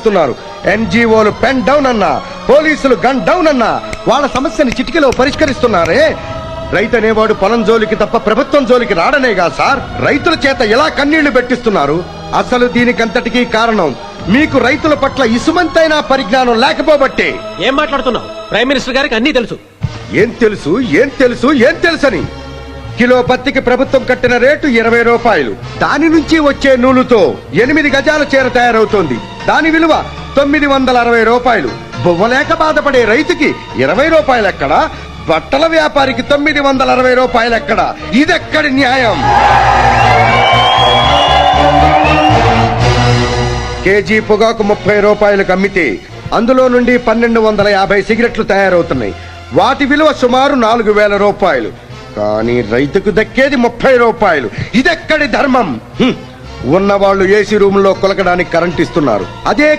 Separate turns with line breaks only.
చేస్తున్నారు. ఎన్జిఓలు pen down అన్నా, పోలీసులు గన్ డౌన్ అన్నా వాళ్ళ సమస్యని చిటికలో పరిష్కరిస్తున్నారే. రైతు అనేవాడు పొలం జోలికి తప్ప ప్రభుత్వం జోలికి రాడనేగా సార్ రైతుల చేత ఎలా కన్నీళ్లు పెట్టిస్తున్నారు. అసలు దీనికంతటికీ కారణం మీకు రైతుల పట్ల ఇసుమంతైనా పరిజ్ఞానం లేకపోబట్టే.
ఏం మాట్లాడుతున్నావు? ప్రైమ్ మినిస్టర్ గారికి అన్నీ తెలుసు.
ఏం తెలుసు ఏం తెలుసు ఏం తెలుసని? కిలో పత్తికి ప్రభుత్వం కట్టిన రేటు 20 రూపాయలు. దాని నుంచి వచ్చే నూలుతో 8 గజాల చీర తయారవుతోంది. దాని విలువ 960 రూపాయలు. బొవ్వలేక బాధపడే రైతుకి 20 రూపాయలు ఎక్కడా? బట్టల వ్యాపారికి 960 రూపాయలు ఎక్కడా? ఇదెక్కడి న్యాయం? కేజీ పొగాకు 30 రూపాయలకు అమ్మితే అందులో నుండి 1250 సిగరెట్లు తయారవుతున్నాయి. వాటి విలువ సుమారు 4000 రూపాయలు. కానీ రైతుకు దక్కేది 30 రూపాయలు. ఇదెక్కడి ధర్మం? ఉన్నవాళ్లు ఏసీ రూమ్ లో కొలకడానికి కరెంట్ ఇస్తున్నారు. అదే